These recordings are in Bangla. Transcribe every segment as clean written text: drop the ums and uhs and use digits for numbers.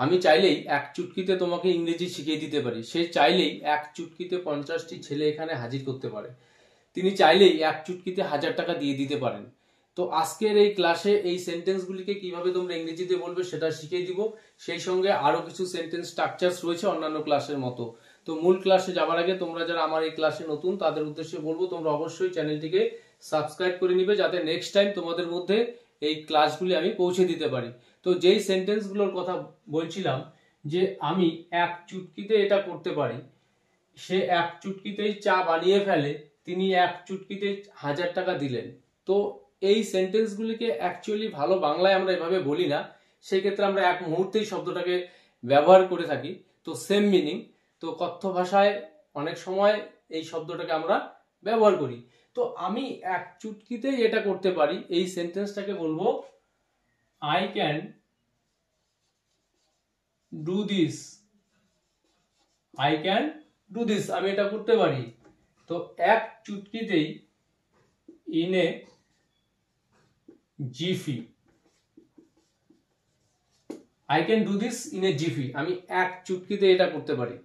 আমি চাইলেই এক চুটকিতে তোমাকে ইংরেজি শিখিয়ে দিতে পারি। সে চাইলেই এক চুটকিতে 50টি ছেলে এখানে হাজির করতে পারে। তিনি চাইলেই এক চুটকিতে 1000 টাকা দিয়ে দিতে পারেন। তো আজকের এই ক্লাসে এই সেন্টেন্সগুলিকে কিভাবে তোমরা ইংরেজিতে বলবে সেটা শিখিয়ে দিব। সেই সঙ্গে আরো কিছু সেন্টেন্স স্ট্রাকচারস রয়েছে অন্যান্য ক্লাসের মতো। তো মূল ক্লাসে যাওয়ার আগে তোমরা যারা আমার এই ক্লাসে নতুন তাদের উদ্দেশ্যে বলবো তোমরা অবশ্যই চ্যানেলটিকে সাবস্ক্রাইব করে নিবে, যাতে নেক্সট টাইম তোমাদের মধ্যে এই ক্লাসগুলি আমি পৌঁছে দিতে পারি। তো যেই সেন্টেন্সগুলোর কথা বলছিলাম যে আমি এক চুটকিতে এটা করতে পারি, সে এক চুটকিতেই চা বানিয়ে ফেলে, তিনি এক চুটকিতে 1000 টাকা দিলেন। তো এই সেন্টেন্সগুলিকে অ্যাকচুয়ালি ভালো বাংলায় আমরা এভাবে বলি না, সেই ক্ষেত্রে আমরা এক মুহূর্তেই শব্দটাকে ব্যবহার করে থাকি। তো সেম মিনিং, তো কথ্য ভাষায় অনেক সময় এই শব্দটাকে আমরা ব্যবহার করি। তো আমি এক চুটকিতেই এটা করতে পারি, এই সেন্টেন্সটাকে বলবো I can do this. I can do this, আমি এটা করতে পারি। তো এক চুটকিতেই, in a jiffy. I can do this in a jiffy, আমি এক চুটকিতে এটা করতে পারি।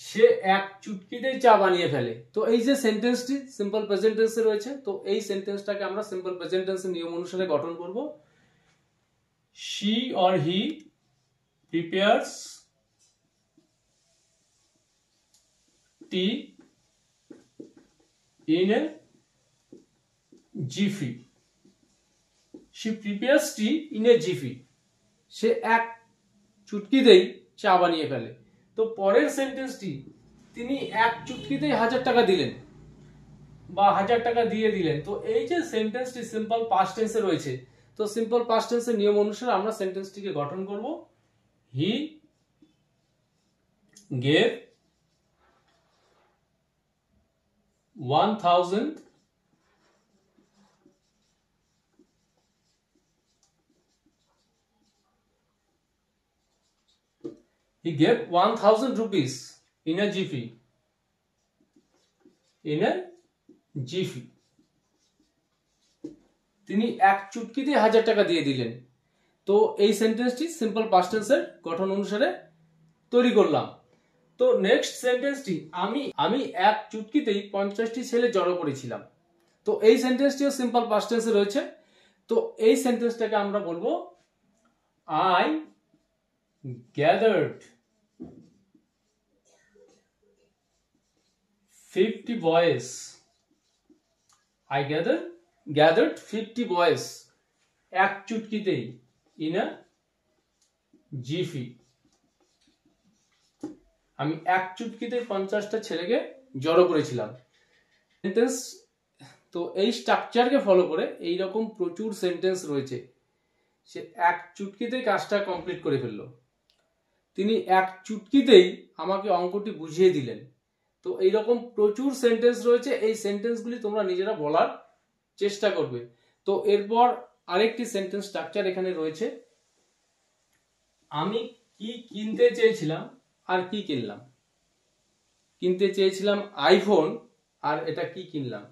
সে এক চুটকিতেই চা বানিয়ে ফেলে। তো এই যে সেন্টেন্সটি সিম্পল প্রেজেন্ট টেন্সে রয়েছে, তো এই সেন্টেন্সটাকে আমরা সিম্পল প্রেজেন্ট টেন্সের নিয়ম অনুসারে গঠন করব। She or he prepares tea in a jiffy. She prepares tea in a jiffy, সে এক চুটকিতেই চা বানিয়ে ফেলে। তো পরের সেন্টেন্সটি, তিনি এক চুটকিতেই 1000 টাকা দিলেন বা 1000 টাকা দিয়ে দিলেন। তো এই যে সেন্টেন্সটি সিম্পল পাস্ট টেন্সে রয়েছে, তো সিম্পল পাস্ট টেন্সের নিয়ম অনুসারে আমরা সেন্টেন্সটিকে গঠন করব। He gave 1000 He gave 1000 rupees in a jiffy. In a jiffy. তিনি এক চুটকিতে 1000 টাকা দিয়ে দিলেন। তো এই সেন্টেন্সটি সিম্পল পাস্ট টেন্সের গঠন অনুসারে তৈরি করলাম। তো নেক্সট সেন্টেন্সটি, আমি এক চুটকিতেই 50টি ছেলে জড়ো করেছিলাম। তো এই সেন্টেন্সটিও সিম্পল পাস্ট টেন্সে রয়েছে। তো এই সেন্টেন্সটাকে আমরা বলবো I gathered 50 boys. I gathered 50 boys এক চুটকিতেই in a jiffy. আমি এক চুটকিতে 50টা ছেলেকে জড়ো করেছিলাম। সেন্টেন্স, তো এই স্ট্রাকচারকে ফলো করে এই রকম প্রচুর সেন্টেন্স রয়েছে। সে এক চুটকিতেই কাজটা কমপ্লিট করে ফেললো। তিনি এক চুটকিতেই আমাকে অঙ্কটি বুঝিয়ে দিলেন। তো এইরকম প্রচুর সেন্টেন্স রয়েছে, এই সেন্টেন্সগুলি তোমরা নিজেরা বলার চেষ্টা করবে। তো এরপর আরেকটি সেন্টেন্স স্ট্রাকচার এখানে রয়েছে, আমি কি কিনতে চেয়েছিলাম আর কি কিনলাম। কিনতে চেয়েছিলাম আইফোন, আর এটা কি কিনলাম।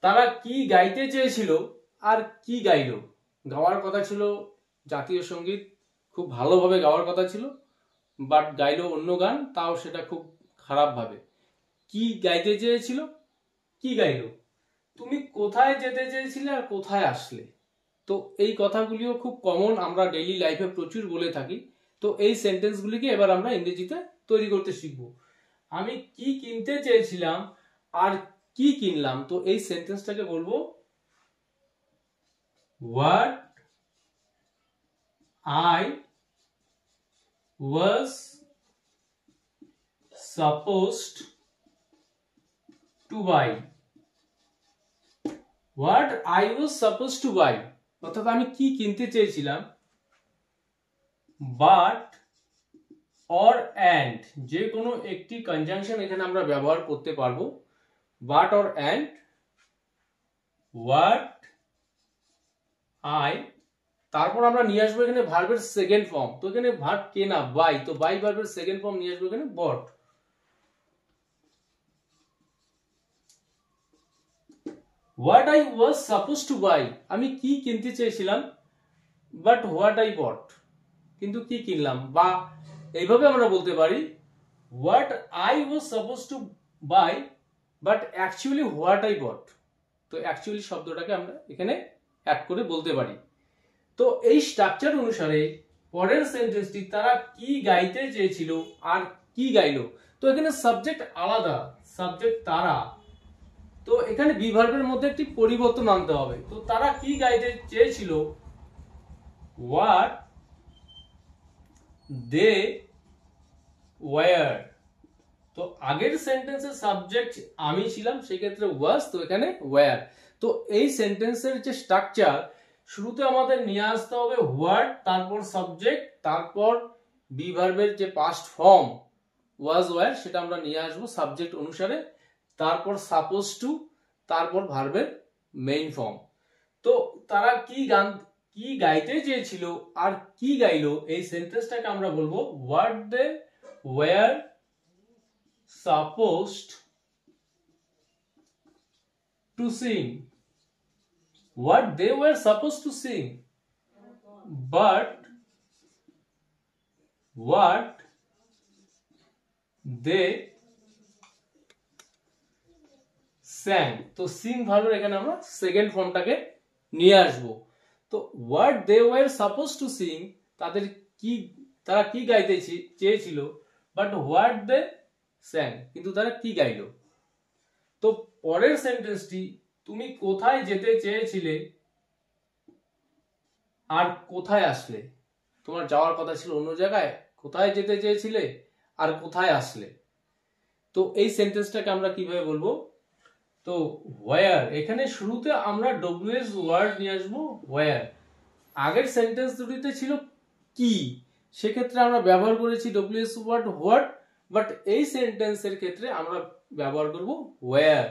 তারা কি গাইতে চেয়েছিল আর কি গাইলো। গাওয়ার কথা ছিল জাতীয় সঙ্গীত, খুব ভালোভাবে গাওয়ার কথা ছিল, বাট গাইলো অন্য গান, তাও সেটা খুব খারাপ ভাবে। কি গাইতে চেয়েছিল, কি গাইলো। তুমি কোথায় যেতে চেয়েছিলে আর কোথায় আসলে। তো এই কথাগুলিও খুব কমন, আমরা ডেইলি লাইফে প্রচুর বলে থাকি। তো এই সেন্টেন্সগুলিকে এবার আমরা ইংরেজিতে তৈরি করতে শিখব। আমি কি কিনতে চেয়েছিলাম আর কি কিনলাম। তো এই সেন্টেন্সটাকে বলবো what I was supposed to buy. What I was supposed to buy, অর্থাৎ আমি কি কিনতে চেয়েছিলাম। বাট অর অ্যান্ড, যে কোনো একটি কনজাংশন এখানে আমরা ব্যবহার করতে পারবো। But or and what I, তারপর আমরা নিয়ে আসবো এখানে ভার্বের সেকেন্ড ফর্ম। তো এখানে ভার্ব কে না, বাই, তো বাই ভার্বের সেকেন্ড ফর্ম নিয়ে আসবো এখানে but. What I was suppose to buy, আমি কি কিনতে চেয়েছিলাম, বাট হোয়াট আই বট। কিন্তু কি কিনলাম, বা এইভাবে আমরা বলতে পারি what I was suppose to buy but actually what I bought. তো অ্যাকচুয়ালি শব্দটাকে আমরা এখানে অ্যাড করে বলতে পারি। তো এই স্ট্রাকচার অনুসারে পরের সেন্টেন্সটি তারা কি গাইতে চেয়েছিল আর কি গাইলো। তো এখানে সাবজেক্ট আলাদা, সাবজেক্ট তারা, তো এখানে বি ভার্বের মধ্যে একটি পরিবর্তন আনতে হবে। তো তারা কি গাইতে চেয়েছিল, হোয়াট দে ওয়ার। তো আগের সেন্টেন্সের সাবজেক্ট আমি ছিলাম, সেক্ষেত্রে ওয়াজ, তো এখানে ওয়ার। তো এই সেন্টেন্সের যে স্ট্রাকচার, শুরুতে আমাদের নিয়ে আসতে হবে হোয়াট, তারপর সাবজেক্ট, তারপর বি ভার্বের যে পাস্ট ফর্ম ওয়াজ ওয়ার সেটা আমরা নিয়ে আসবো সাবজেক্ট অনুসারে, তারপর সাপোজ টু, তারপর ভার্বের মেইন ফর্ম। তো তারা কি গাইতে চেয়েছিল আর কি গাইলো, এই সেন্টেন্সটাকে আমরা বলবো what they were supposed to sing. What they were supposed to sing, but what they sang. তো সিং ভার্বের এখানে আমরা সেকেন্ড ফর্মটাকে নিয়ে আসব। তো what they were supposed to sing, তারা কি গাইতে চেয়েছিল, but what they sang, কিন্তু তারা কি গাইলো। তো পরের সেন্টেন্সটি, তুমি কোথায় যেতে চেয়েছিলে আর কোথায় আসলে। তোমার যাওয়ার কথা ছিল অন্য জায়গায়, কোথায় যেতে চেয়েছিলে আর কোথায় আসলে। তো এই সেন্টেন্সটাকে আমরা কিভাবে বলবো, তো ওয়্যার, এখানে শুরুতে আমরা ডব্লিউএস ওয়ার্ড নিয়ে আসবো ওয়্যার। আগের সেন্টেন্স দুটিতে ছিল কি, সেক্ষেত্রে আমরা ব্যবহার করেছি ডব্লিউএস ওয়ার্ড হোয়াট, বাট এই সেন্টেন্সের ক্ষেত্রে আমরা ব্যবহার করব ওয়্যার।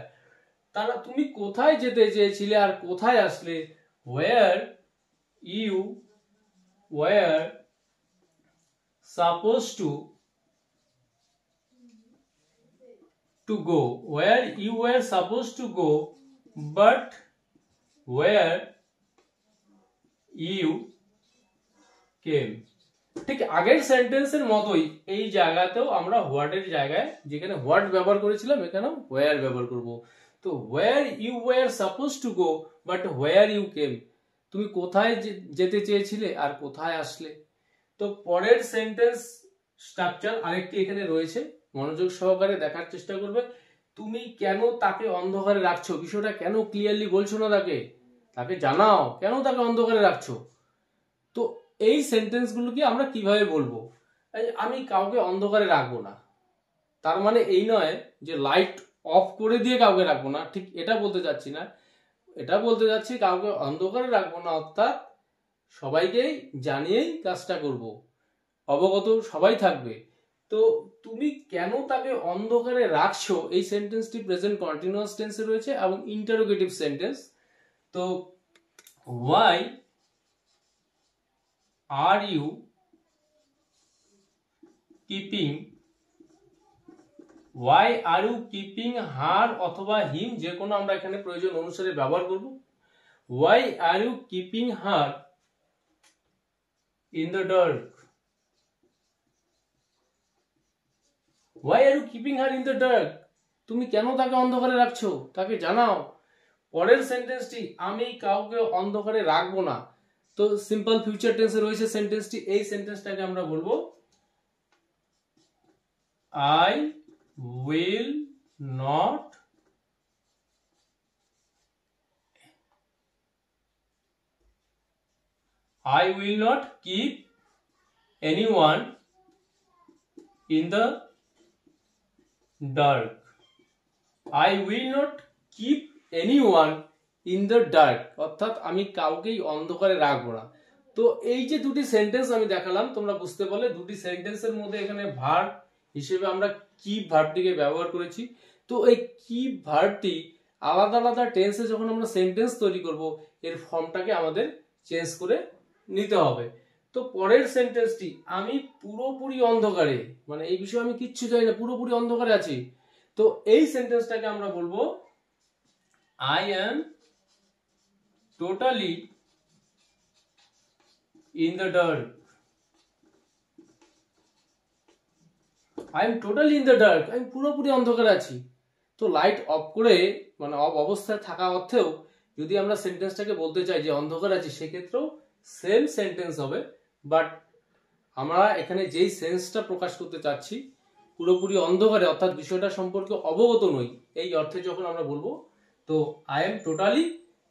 তুমি কোথায় যেতে চেয়েছিলে আর কোথায় আসলে, where you were suppose to go, where you were suppose to go but where you came. ঠিক আগের সেন্টেন্সের মতোই এই জায়গাতেও আমরা হোয়াট এর জায়গায় যেখানে হোয়াট ব্যবহার করেছিলাম এখানেও ওয়্যার ব্যবহার করব। তো where you were suppose to go but where you came, তুমি কোথায় যেতে চেয়েছিলে আর কোথায় আসলে। তো পরের সেন্টেন্স স্ট্রাকচার আরেকটি এখানে রয়েছে, মনোযোগ সহকারে দেখার চেষ্টা করবে। তুমি কেন তাকে অন্ধকারে রাখছো, বিষয়টা কেন ক্লিয়ারলি বলছো না, তাকে জানাও কেন তাকে অন্ধকারে রাখছো। তো এই সেন্টেন্সগুলোকে আমরা কিভাবে বলবো, আমি কাউকে অন্ধকারে রাখবো না, তার মানে এই নয় যে লাইট অফ করে দিয়ে কাউকে রাখবো না, ঠিক এটা বলতে চাচ্ছি না। এটা বলতে যাচ্ছি কাউকে অন্ধকারে রাখবো না, অর্থাৎ সবাইকেই জানিয়েই কাজটা করব, অবগত সবাই থাকবে। তো তুমি কেন তাকে অন্ধকারে রাখছো, এই সেন্টেন্সটি প্রেজেন্ট কন্টিনিউয়াস টেন্সে রয়েছে এবং ইন্টারোগেটিভ সেন্টেন্স। তো why are you keeping her অথবা him, যে কোনো আমরা এখানে প্রয়োজন অনুসারে ব্যবহার করব। why are you keeping her in the dark, why are you keeping her in the dark, তুমি কেন তাকে অন্ধকারে রাখছো, তাকে জানাও। পরের সেন্টেন্সটি, আমি কাউকে অন্ধকারে রাখবো না, তো সিম্পল ফিউচার টেন্সে রয়েছে সেন্টেন্সটি, এই সেন্টেন্সটাকে আমরা বলবো I will not keep anyone in the dark, I will not keep anyone in the dark, অর্থাৎ আমি কাউকেই অন্ধকারে রাখবো না। তো এই যে দুটি সেন্টেন্স আমি দেখালাম, তোমরা বুঝতে পারলে দুটি সেন্টেন্সের মধ্যে এখানে ভার্ব হিসেবে আমরা কিপ ভার্বটিকে ব্যবহার করেছি। তো এই কিপ ভার্বটি আলাদা আলাদা টেন্সে যখন আমরা সেন্টেন্স তৈরি করব, এর ফর্মটাকে আমাদের চেঞ্জ করে নিতে হবে। তো পরের সেন্টেন্সটি, আমি পুরোপুরি অন্ধকারে, মানে এই বিষয়ে আমি কিচ্ছু জানি না, পুরোপুরি অন্ধকারে আছি। তো এই সেন্টেন্সটাকে আমরা বলবো I am totally in the dark, I am totally in the dark, আমি পুরোপুরি অন্ধকারে আছি। তো লাইট অফ করে মানে অফ অবস্থায় থাকা অর্থেও যদি আমরা সেন্টেন্সটাকে বলতে চাই যে অন্ধকার আছি, সেক্ষেত্রেও সেম সেন্টেন্স হবে। বাট আমরা এখানে যেই সেন্সটা প্রকাশ করতে চাচ্ছি, পুরোপুরি অন্ধকারে অর্থাৎ বিষয়টা সম্পর্কে অবগত নই, এই অর্থে যখন আমরা বলবো, তো I am totally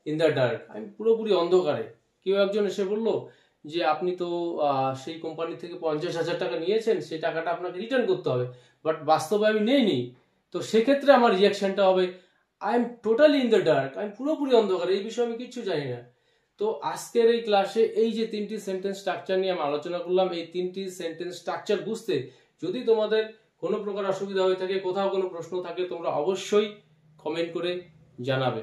in the dark, আমি পুরোপুরি অন্ধকারে। কেউ একজন এসে বললো যে আপনি তো সেই কোম্পানি থেকে 50,000 টাকা নিয়েছেন, সেই টাকাটা আপনাকে রিটার্ন করতে হবে, বাট বাস্তবে আমি নেইনি। তো সেক্ষেত্রে আমার রিয়াকশনটা হবে I am totally in the dark, আমি পুরোপুরি অন্ধকারে, এই বিষয়ে আমি কিচ্ছু জানি না। তো আজকের এই ক্লাসে এই যে 3টি সেন্টেন্স স্ট্রাকচার নিয়ে আমি আলোচনা করলাম, এই 3টি সেন্টেন্স স্ট্রাকচার বুঝতে যদি তোমাদের কোনো প্রকার অসুবিধা হয়ে থাকে, কোথাও কোনো প্রশ্ন থাকে, তোমরা অবশ্যই কমেন্ট করে জানাবে।